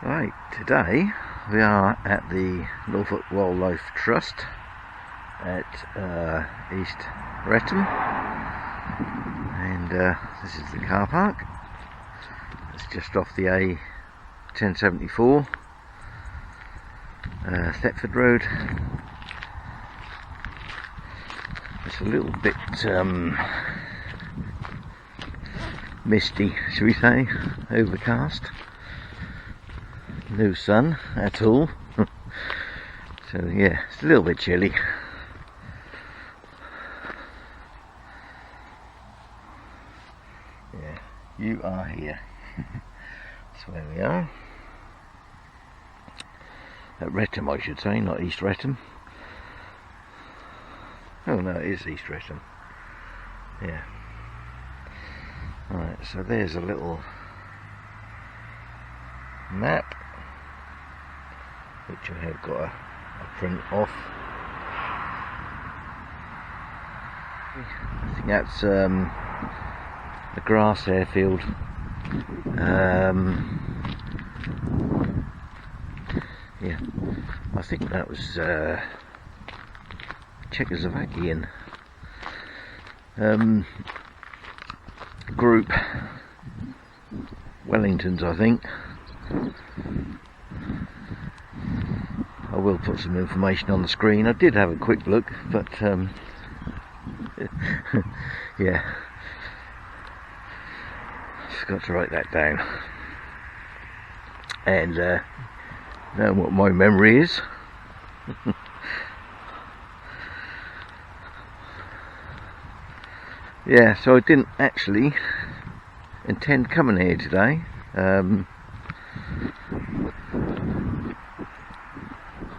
Right, today we are at the Norfolk Wildlife Trust at East Wretham, and this is the car park. It's just off the A1074 Thetford Road. It's a little bit misty, shall we say, overcast. No sun at all. So yeah, it's a little bit chilly. Yeah, you are here. That's where we are. At Wretham, I should say, not East Wretham. Oh no, it is East Wretham. Yeah. Alright, so there's a little map which I have got a print off. I think that's the grass airfield. Yeah, I think that was Czechoslovakian group, Wellingtons, I think. I will put some information on the screen. I did have a quick look, but yeah, forgot to write that down. And know what my memory is. Yeah, so I didn't actually intend coming here today.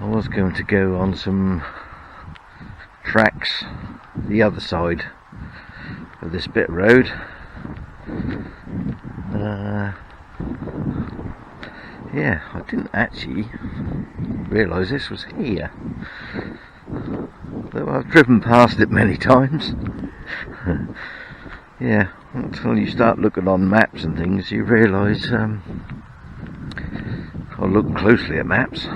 I was going to go on some tracks the other side of this bit of road. Yeah, I didn't actually realise this was here, though I've driven past it many times. Yeah, until you start looking on maps and things, you realise, or look closely at maps,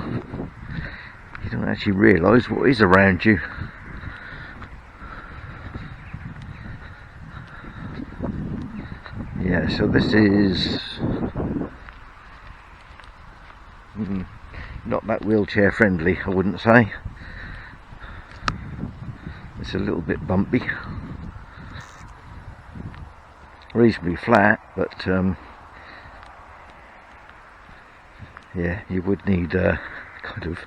you don't actually realise what is around you. Yeah, so this is not that wheelchair friendly, I wouldn't say. It's a little bit bumpy, reasonably flat, but yeah, you would need kind of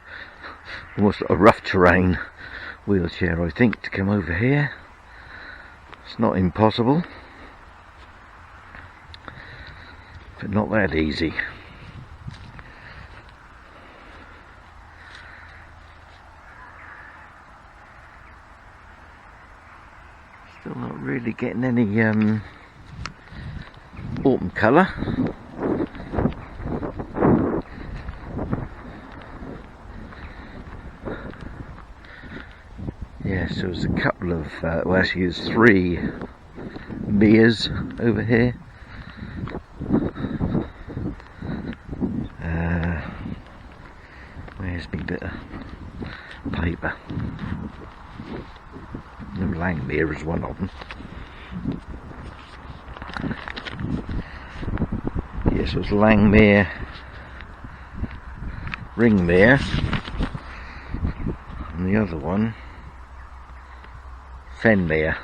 almost a rough terrain wheelchair, I think, to come over here. It's not impossible, but not that easy. Still not really getting any autumn colour. Yeah, so there's a couple of, well actually there's 3 meres over here. Where's my bit of paper? The Langmere is one of them. Yes, it was Langmere, Ringmere, and the other one, Fenmere.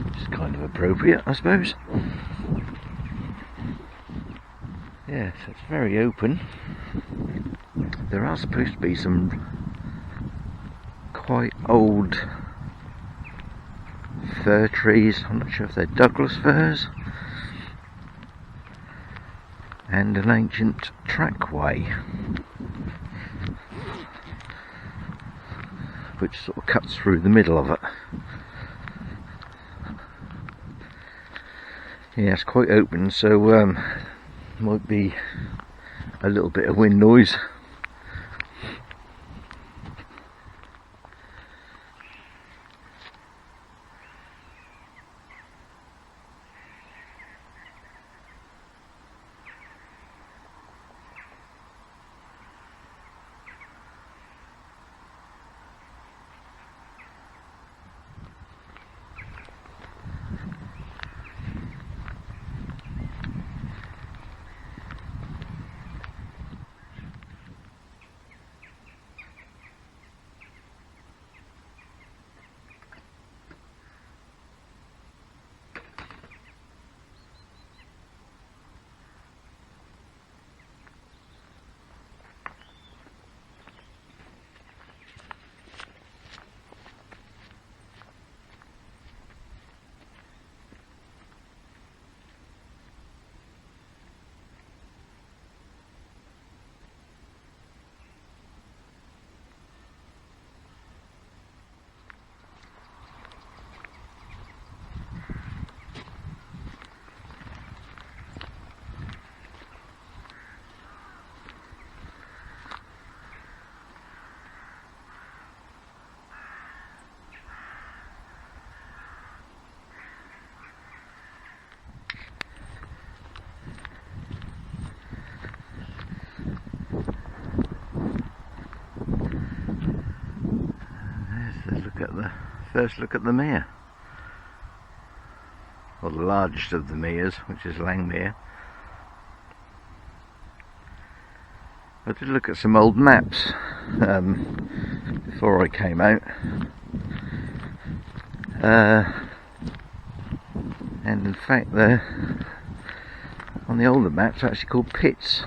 Which is kind of appropriate, I suppose. Yeah, so it's very open. There are supposed to be some quite old fir trees. I'm not sure if they're Douglas firs. And an ancient trackway, which sort of cuts through the middle of it. Yeah, it's quite open, so might be a little bit of wind noise. first look at the mere, or the largest of the meres, which is Langmere. I did look at some old maps before I came out, and in fact on the older maps they're actually called pits.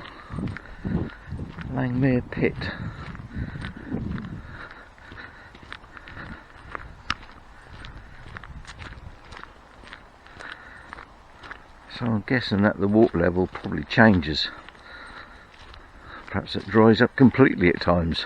Langmere Pit. So I'm guessing that the water level probably changes. Perhaps it dries up completely at times.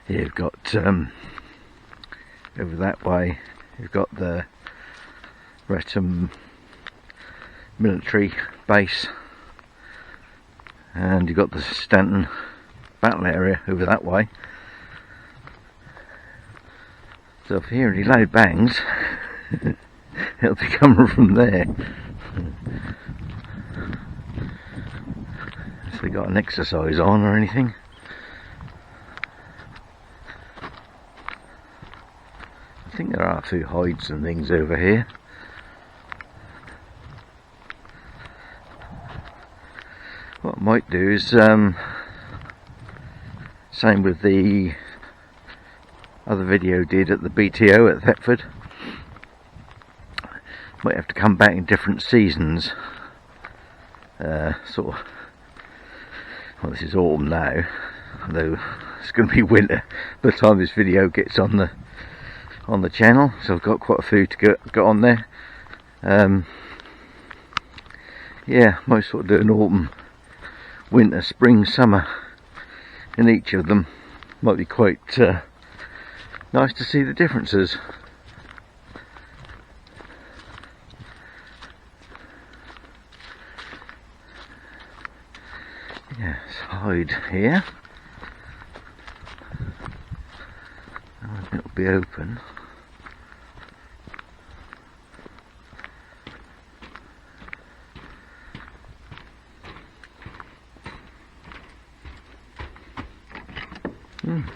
Here you've got over that way, you've got the Wretham military base, and you've got the Stanton battle area over that way. So if you hear any loud bangs, it'll be coming from there. If they got an exercise on or anything. I think there are a few hides and things over here. What I might do is same with the other video did at the BTO at Thetford. Might have to come back in different seasons. Sort of. Well, this is autumn now, although it's going to be winter by the time this video gets on the channel, so I've got quite a few to get on there. Yeah, might sort of do an autumn, winter, spring, summer in each of them. Might be quite nice to see the differences. Yes, hide here. It'll be open.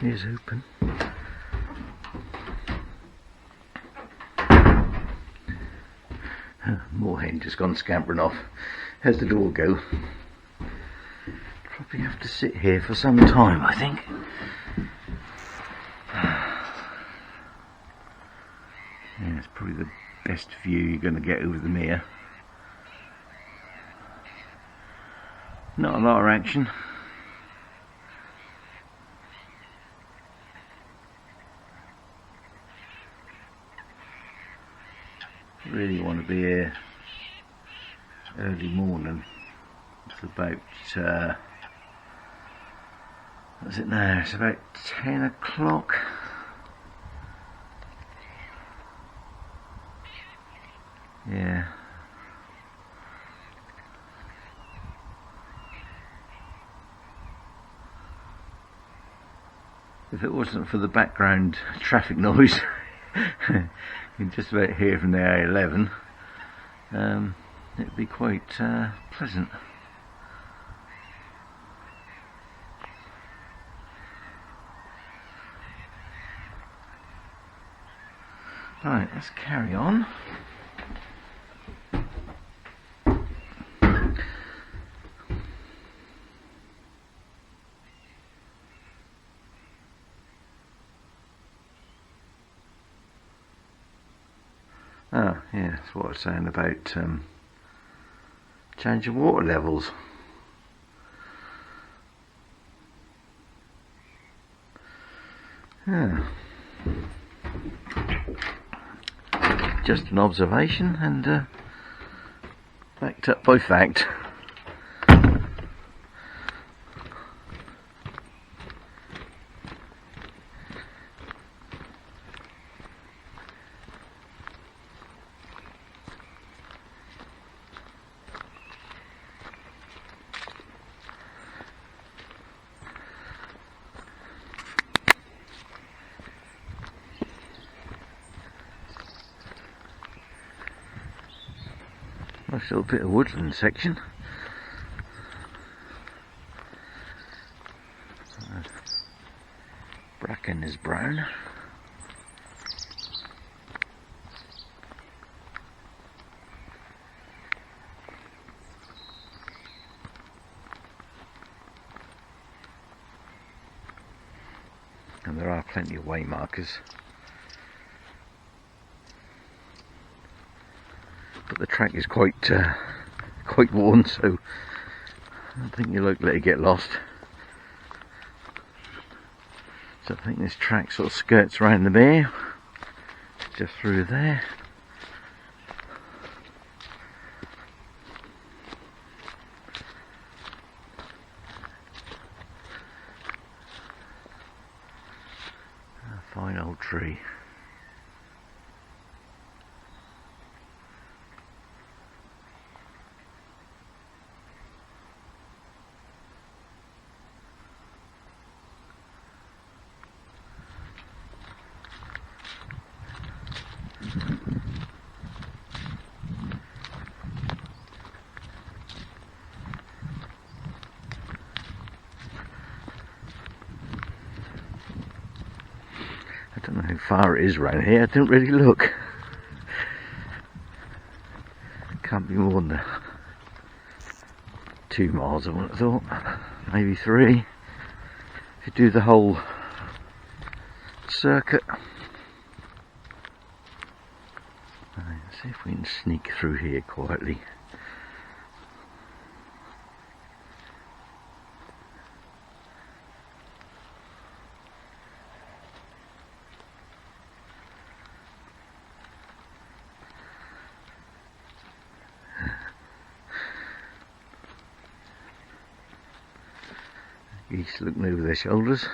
Here's open. Moorhen just gone scampering off. How's the door go? Probably have to sit here for some time, I think. Yeah, it's probably the best view you're going to get over the mere. Not a lot of action. Really want to be here early morning. It's about what's it now? It's about 10 o'clock. Yeah. If it wasn't for the background traffic noise, you can just about hear from the A11. It'd be quite pleasant. Right, let's carry on. Oh, yeah, that's what I was saying about change of water levels. Yeah. Just an observation and backed up by fact. Nice little bit of woodland section. Bracken is brown. And there are plenty of way markers. But the track is quite worn, so I don't think you're likely to get lost. So I think this track sort of skirts around the mere, just through there. A fine old tree. I don't know how far it is round here, I didn't really look. Can't be more than 2 miles I would have thought, maybe 3. If you do the whole circuit. Let's see if we can sneak through here quietly. Geese looking over their shoulders.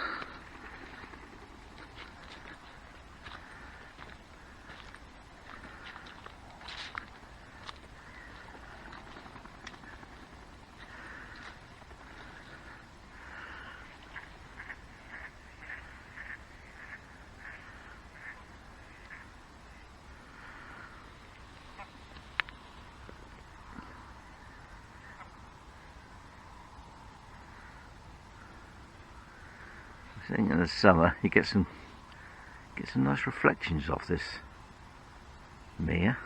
I think in the summer you get some nice reflections off this mere.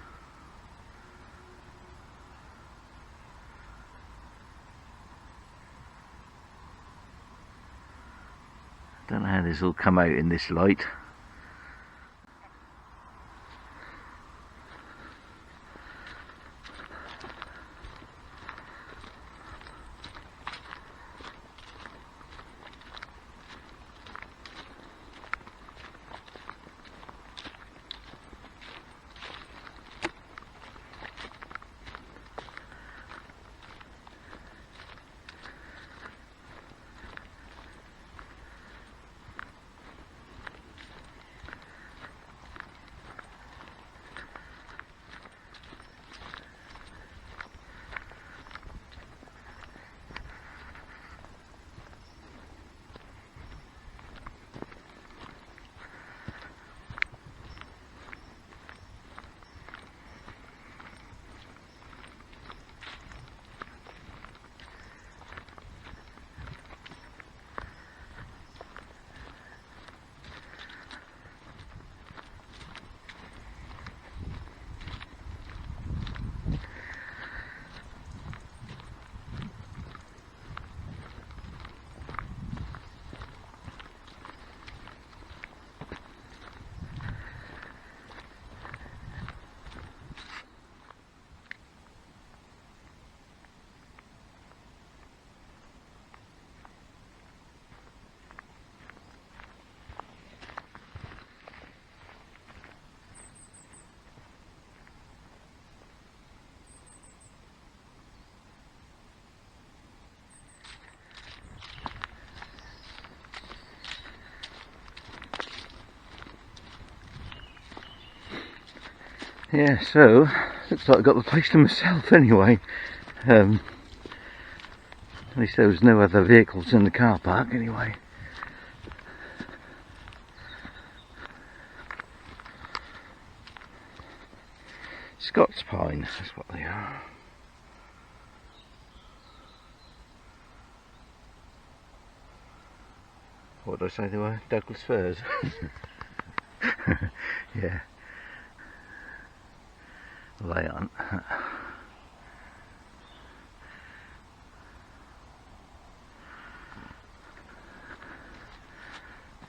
Don't know how this will come out in this light. Yeah, so looks like I got the place to myself anyway. At least there was no other vehicles in the car park anyway. Scots pine, that's what they are. What did I say they were? Douglas firs. Yeah. Well, they aren't.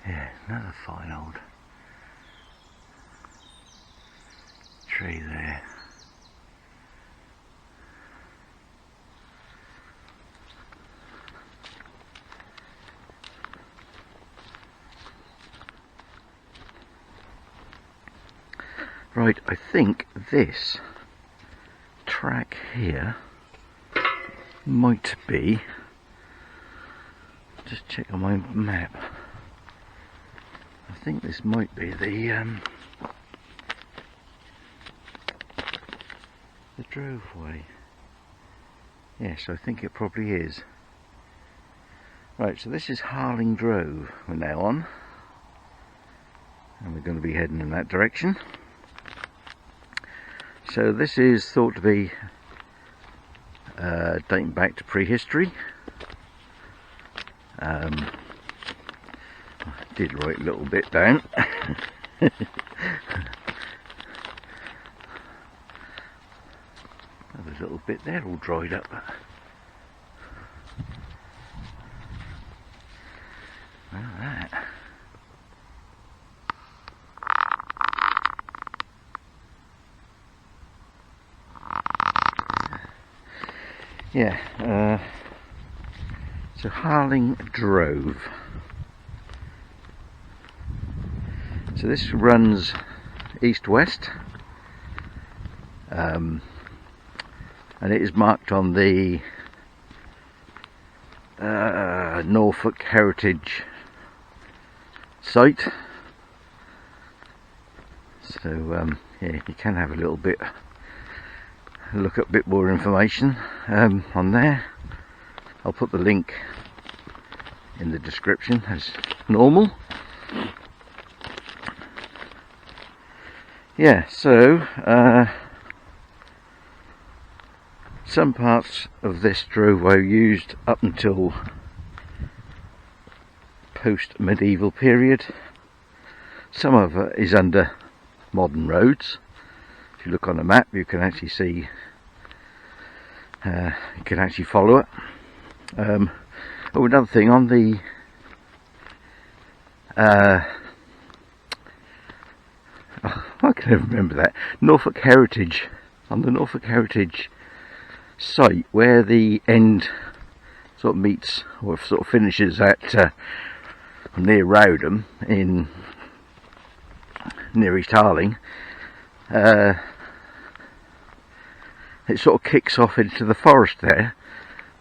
Yeah, another fine old tree there. Right, I think this track here might be, just check on my map, I think this might be the droveway. Yes, I think it probably is. Right, so this is Harling Drove we're now on, and we're going to be heading in that direction. So this is thought to be dating back to prehistory. I did write a little bit down. There's a little bit there all dried up. Look at that. Yeah, so Harling Drove. So this runs east-west, and it is marked on the Norfolk Heritage site. So yeah, you can have a little bit, look up a bit more information on there. I'll put the link in the description as normal. Yeah, so some parts of this drove were used up until post-medieval period. Some of it is under modern roads. If you look on a map, you can actually see, you can actually follow it. Oh, another thing on the I can never remember that. Norfolk Heritage, on the Norfolk Heritage site, where the end sort of meets or sort of finishes at near Wretham in near East Harling, it sort of kicks off into the forest there.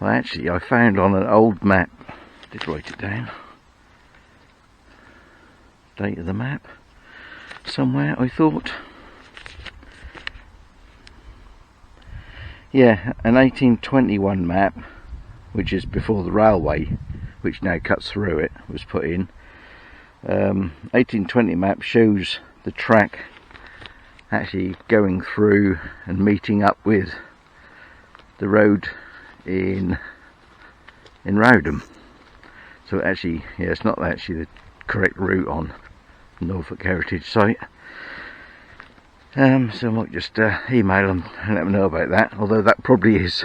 Well, actually, I found on an old map, I did write it down, date of the map somewhere, I thought. Yeah, an 1821 map, which is before the railway, which now cuts through it, was put in. 1820 map shows the track actually going through and meeting up with the road in Wretham. So actually, yeah, it's not actually the correct route on Norfolk Heritage site. So I might just email them and let them know about that, although that probably is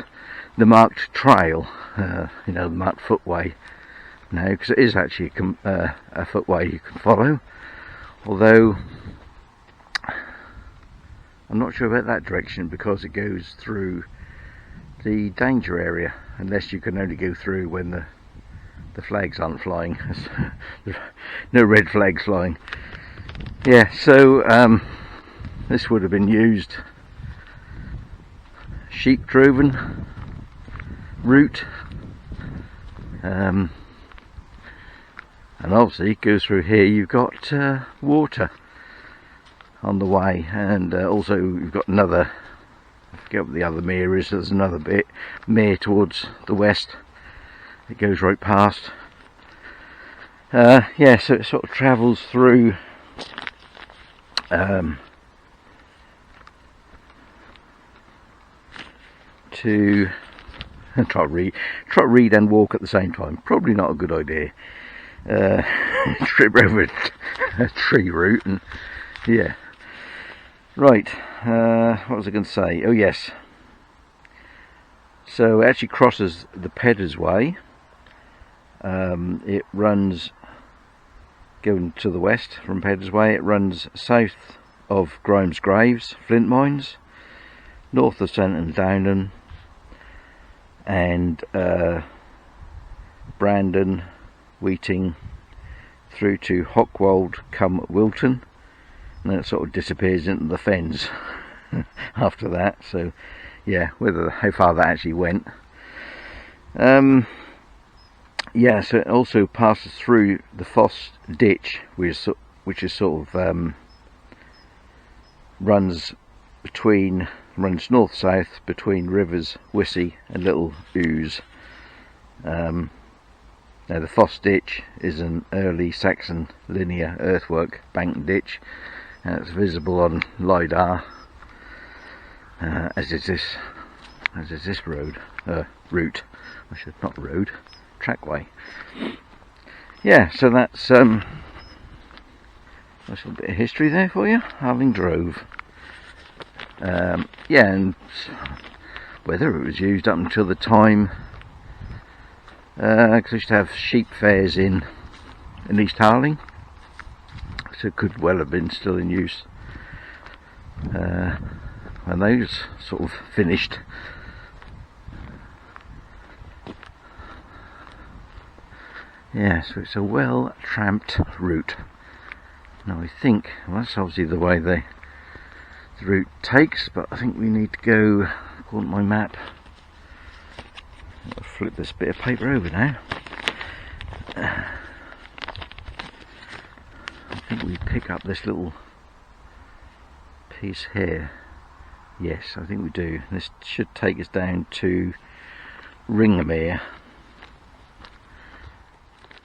the marked trail, you know, the marked footway now, because it is actually a footway you can follow, although I'm not sure about that direction because it goes through the danger area, unless you can only go through when the flags aren't flying. No red flags flying. Yeah, so this would have been used sheep driven route, and obviously it goes through here. You've got water on the way, and also you've got another, I forget what the other mere is, there's another bit mere towards the west. It goes right past. Yeah, so it sort of travels through to try to read and walk at the same time. Probably not a good idea. trip over a tree root, and yeah. Right, what was I going to say? Oh yes, so it actually crosses the Peddars Way. It runs, going to the west from Peddars Way, it runs south of Grimes Graves, Flint Mines, north of St Downham, and Brandon, Weeting, through to Hockwold come Wilton, and then it sort of disappears into the fens after that. So yeah, how far that actually went. Yeah, so it also passes through the Foss Ditch, which is sort of runs north-south between rivers Wissey and Little Ouse. Now the Foss Ditch is an early Saxon linear earthwork bank ditch, and it's visible on LiDAR, as is this route. Trackway. Yeah, so that's a bit of history there for you. Harling-Drove. Yeah, and whether it was used up until the time, because I used to have sheep fairs in East Harling, so it could well have been still in use when those sort of finished. Yeah, so it's a well tramped route. Now I think, well, that's obviously the way the route takes, but I think we need to go, according to my map, I'll flip this bit of paper over now. I think we pick up this little piece here. Yes, I think we do. This should take us down to Ringamere.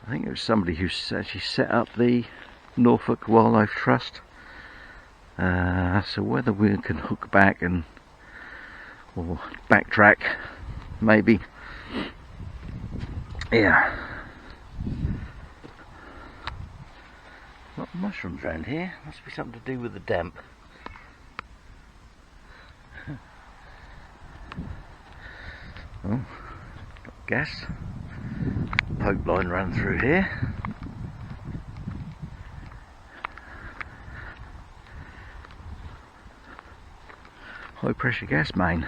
I think it was somebody who actually set up the Norfolk Wildlife Trust. So whether we can hook back or backtrack, maybe. Yeah. Lot of mushrooms around here. Must be something to do with the damp. Oh, got gas. Pipe line ran through here. High pressure gas main.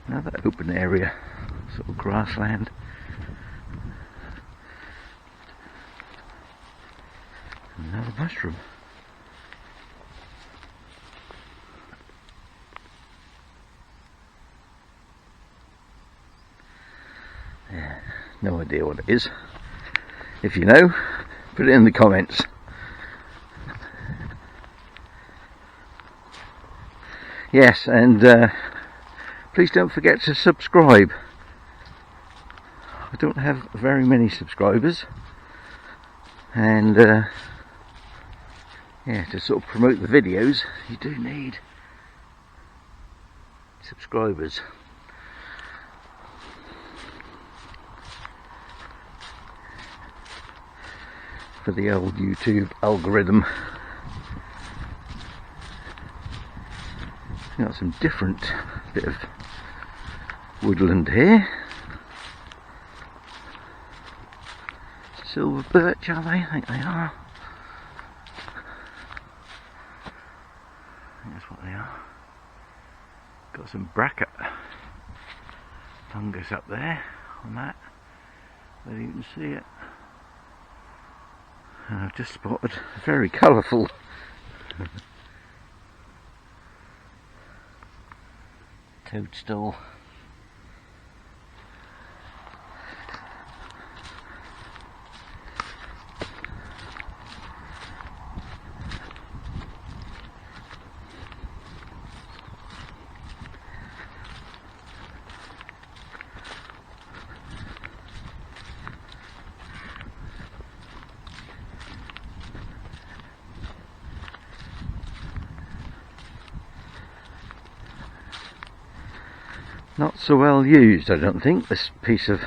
Another open area, sort of grassland. Another mushroom. Yeah, no idea what it is. If you know, put it in the comments. Yes, and please don't forget to subscribe. I don't have very many subscribers, and yeah, to sort of promote the videos, you do need subscribers. For the old YouTube algorithm. Got some different bit of woodland here. Silver birch, are they? I think they are. That's what they are. Got some bracket fungus up there on that, whether you can see it. And I've just spotted a very colourful toadstool. Not so well used, I don't think, this piece of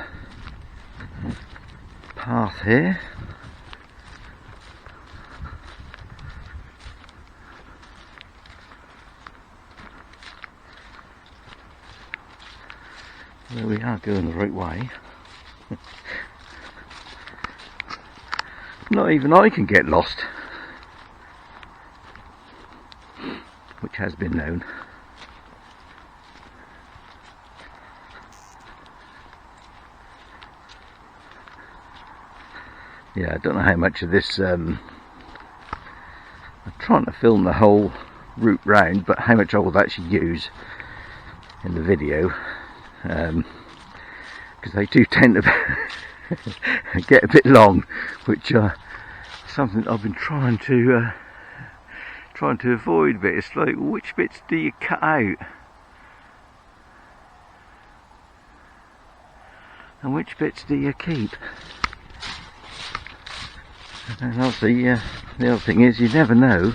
path here. There we are, going the right way. Not even I can get lost, which has been known. Yeah, I don't know how much of this, I'm trying to film the whole route round, but how much I will actually use in the video, because they do tend to get a bit long, which is something I've been trying to avoid a bit. It's like, which bits do you cut out and which bits do you keep? And obviously, the other thing is, you never know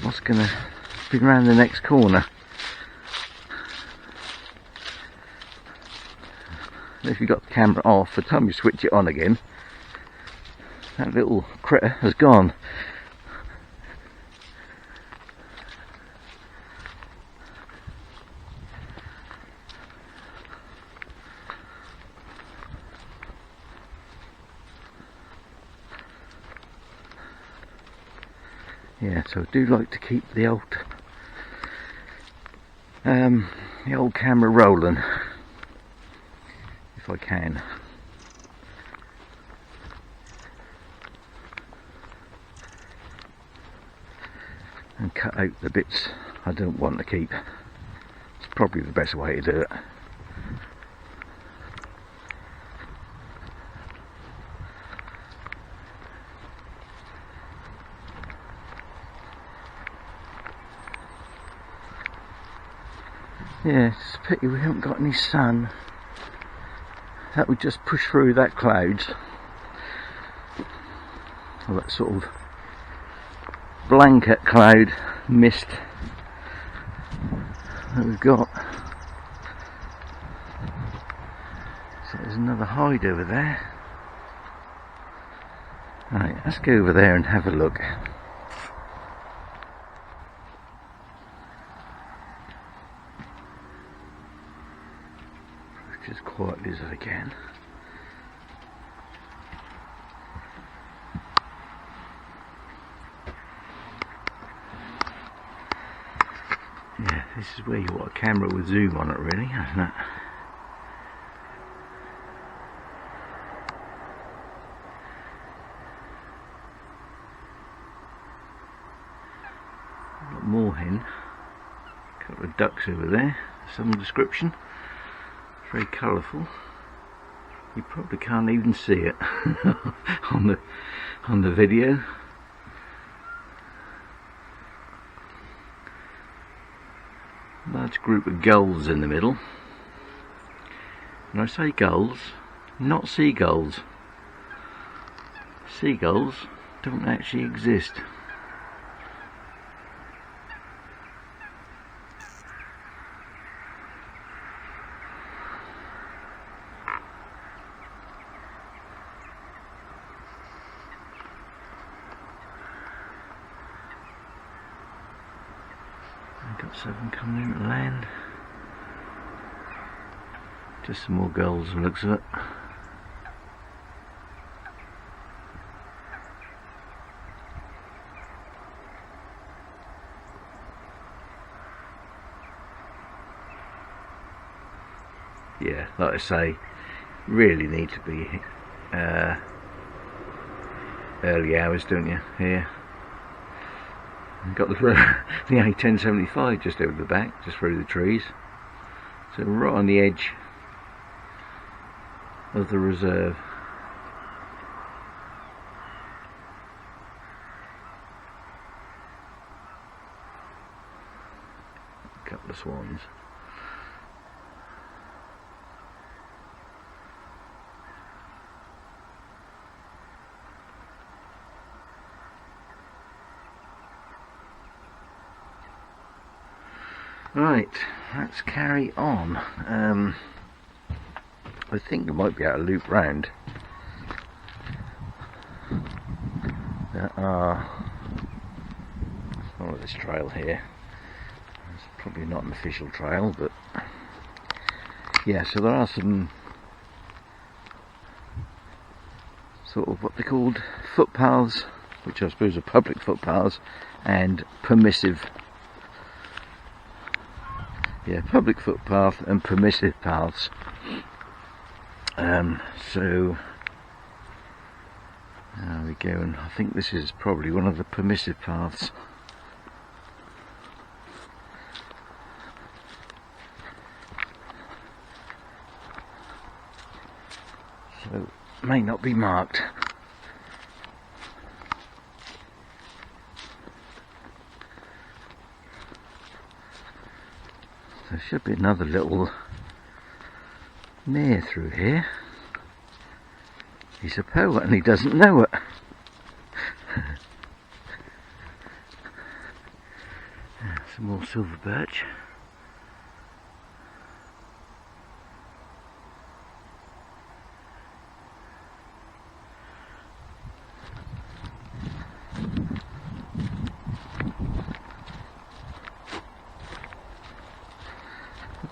what's going to be around the next corner. And if you've got the camera off, by the time you switch it on again, that little critter has gone. Yeah, so I do like to keep the old camera rolling if I can. And cut out the bits I don't want to keep. It's probably the best way to do it. Yeah, it's a pity we haven't got any sun. That would just push through that clouds. Or that sort of blanket cloud mist that we've got. So there's another hide over there. Right, let's go over there and have a look. As quietly as I can. Yeah, this is where you want a camera with zoom on it, really, isn't it? Got more hen, a couple of ducks over there, some description. Very colourful. You probably can't even see it on the video. Large group of gulls in the middle. And I say gulls, not seagulls. Seagulls don't actually exist. Got 7 coming in to land. Just some more gulls by the looks of it. Yeah, like I say, really need to be early hours, don't you, here? Got the A1075 just over the back, just through the trees. So right on the edge of the reserve. A couple of swans. Right, let's carry on. I think I might be able to loop round. Follow this trail here. It's probably not an official trail, but yeah, so there are some sort of what they called footpaths, which I suppose are public footpaths, and permissive. Yeah, public footpath and permissive paths. So there we go, and I think this is probably one of the permissive paths. So may not be marked. There should be another little mere through here. He's a poet and he doesn't know it. Some more silver birch.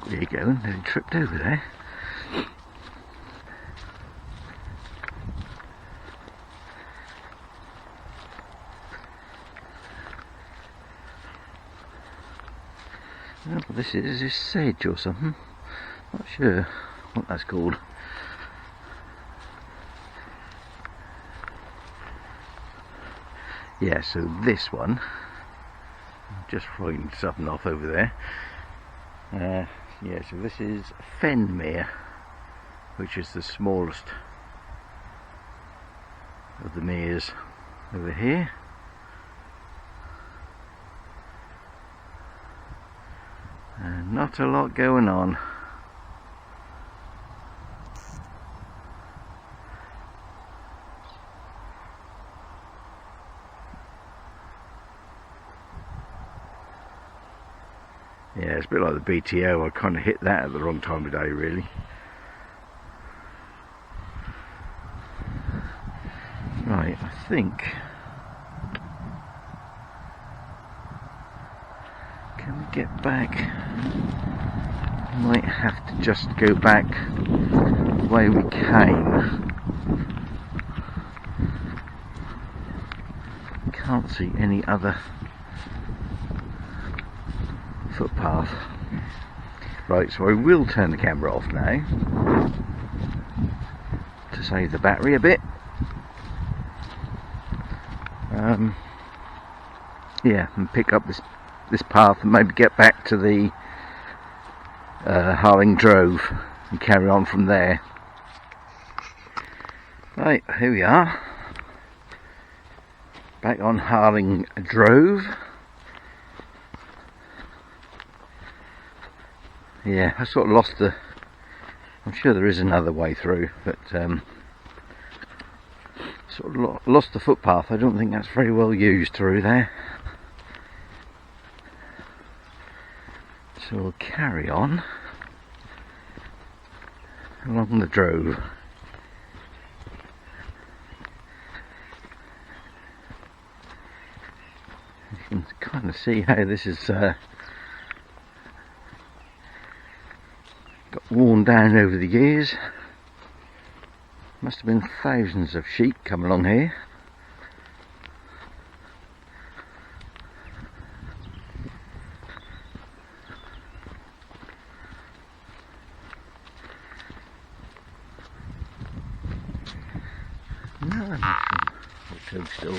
There you go, nearly tripped over there. What this is sedge or something. Not sure what that's called. Yeah, so this one, just frightened something off over there. Yeah, so this is Fenmere, which is the smallest of the meres over here. And not a lot going on. Yeah, it's a bit like the BTO. I kind of hit that at the wrong time of day, really. Right, I think. Can we get back? Might have to just go back the way we came. Can't see any other footpath. Right, so I will turn the camera off now to save the battery a bit. Yeah, and pick up this path and maybe get back to the Harling Drove and carry on from there. Right, here we are, back on Harling Drove. Yeah, I sort of lost the, I'm sure there is another way through, but sort of lost the footpath. I don't think that's very well used through there. So we'll carry on along the Drove. You can kind of see how this is got worn down over the years. Must have been thousands of sheep come along here. Still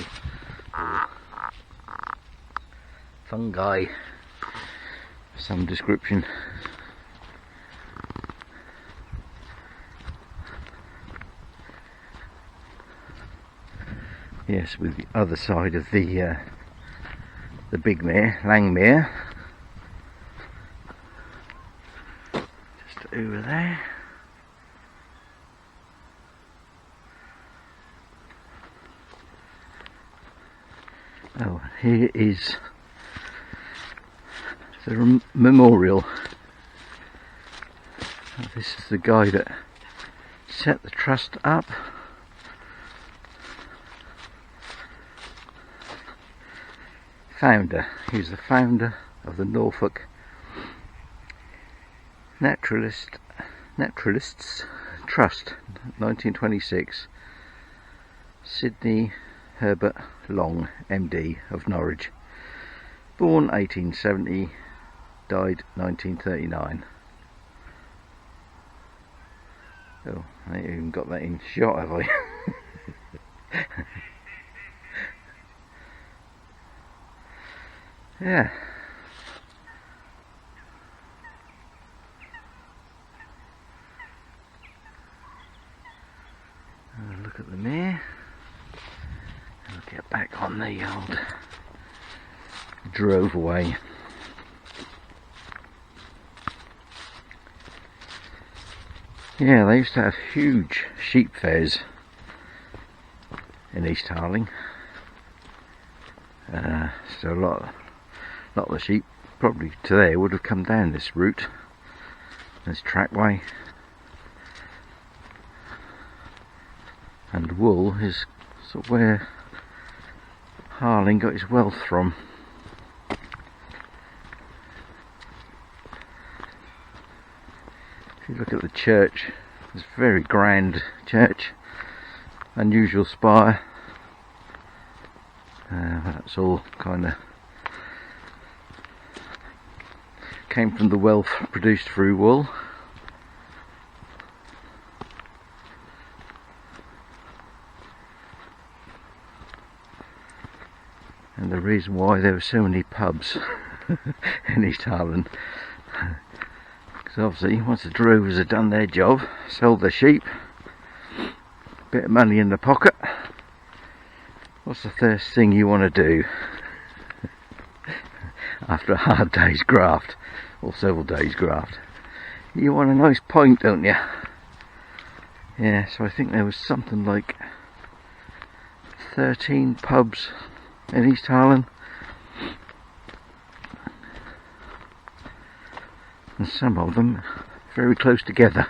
fungi of some description. Yes, with the other side of the big mare, Langmere, just over there. Oh, here is It's a memorial. This is the guy that set the trust up. Founder. He was the founder of the Norfolk Naturalists Trust, 1926. Sidney Herbert Long, MD, of Norwich. Born 1870, died 1939. Oh, I ain't even got that in shot, have I? Yeah. Have a look at the mirror. And I'll get back on the old drove away. Yeah, they used to have huge sheep fairs in East Harling. So a lot of the sheep probably today would have come down this route, this trackway. And wool is sort of where Harling got his wealth from. If you look at the church, it's a very grand church, unusual spire. That's all kind of came from the wealth produced through wool. And the reason why there were so many pubs in East Harling, because obviously once the drovers had done their job, sold their sheep, bit of money in the pocket, what's the first thing you want to do after a hard day's graft, or several days graft? You want a nice pint, don't you? Yeah, so I think there was something like 13 pubs in East Harling, and some of them very close together.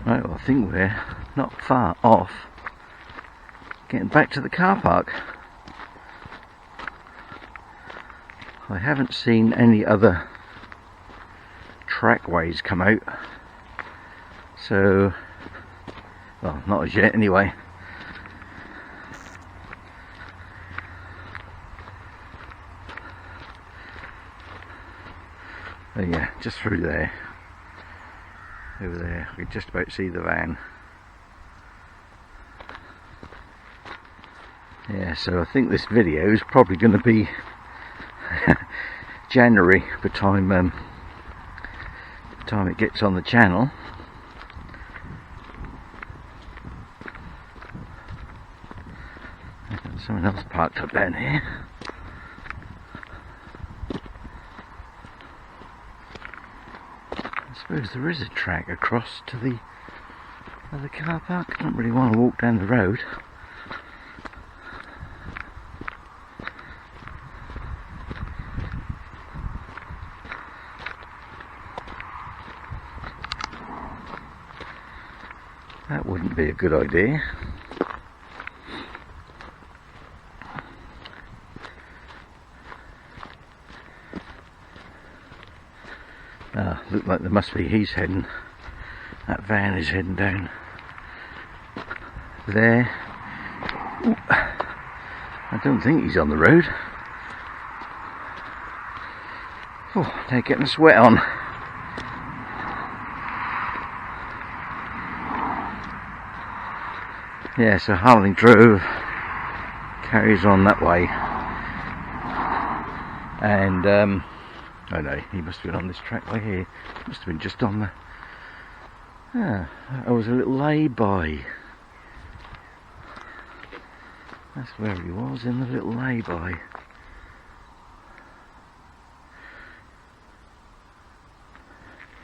Right, well, I think we're not far off getting back to the car park. I haven't seen any other trackways come out, so, well, not as yet anyway. Oh yeah, just through there. Over there, we can just about see the van. Yeah, so I think this video is probably going to be January by the time it gets on the channel. I've got someone else parked up down here. I suppose there is a track across to the other car park. I don't really want to walk down the road. That wouldn't be a good idea. Ah, look like there must be, he's heading, that van is heading down there. Ooh, I don't think he's on the road. Oh, they're getting a sweat on. Yeah, so Harling Drove carries on that way, and oh no, he must have been on this trackway here. Must have been just on the. I was a little lay-by. That's where he was, in the little lay-by.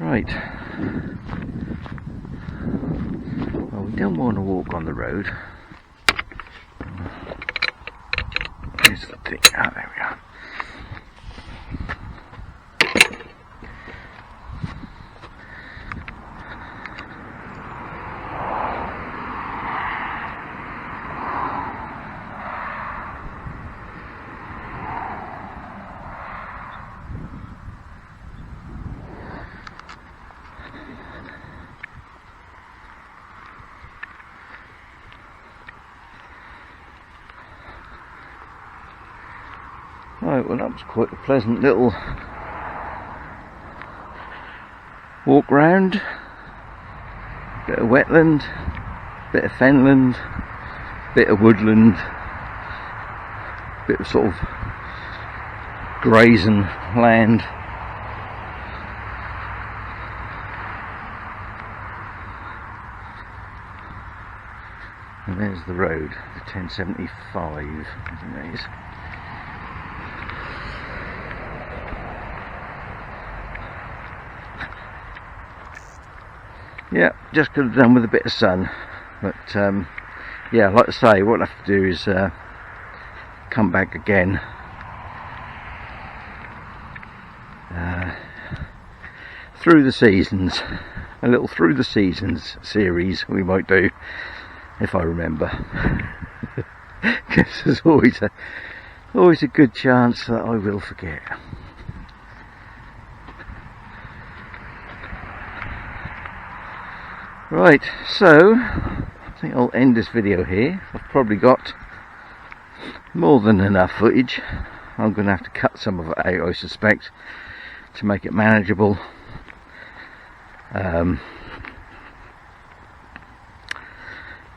Right. Well, we don't want to walk on the road. Here's the thing. Ah, there we are. Right, well that was quite a pleasant little walk round. Bit of wetland, bit of fenland, bit of woodland, bit of sort of grazing land. And there's the road, the 1075, I think that is. Yeah, just could have done with a bit of sun, but yeah, like I say, what I have to do is come back again through the seasons, a little through the seasons series we might do, if I remember, because there's always a good chance that I will forget. Right, so I think I'll end this video here. I've probably got more than enough footage. I'm going to have to cut some of it out, I suspect, to make it manageable.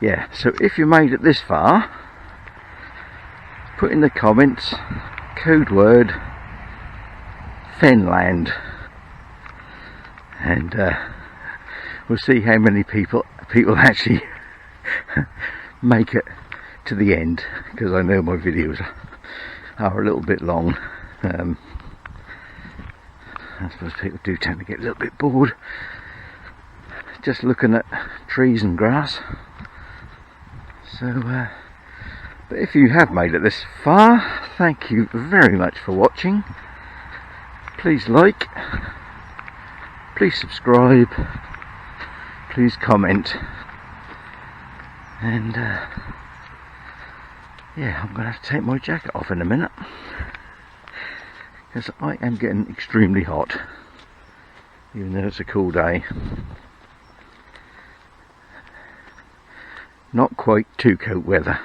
Yeah, so if you made it this far, put in the comments code word Fenland, and we'll see how many people actually make it to the end, because I know my videos are a little bit long. I suppose people do tend to get a little bit bored just looking at trees and grass. So, but if you have made it this far, thank you very much for watching. Please like, please subscribe, please comment, and yeah, I'm going to have to take my jacket off in a minute, because I am getting extremely hot, even though it's a cool day. Not quite too cold weather.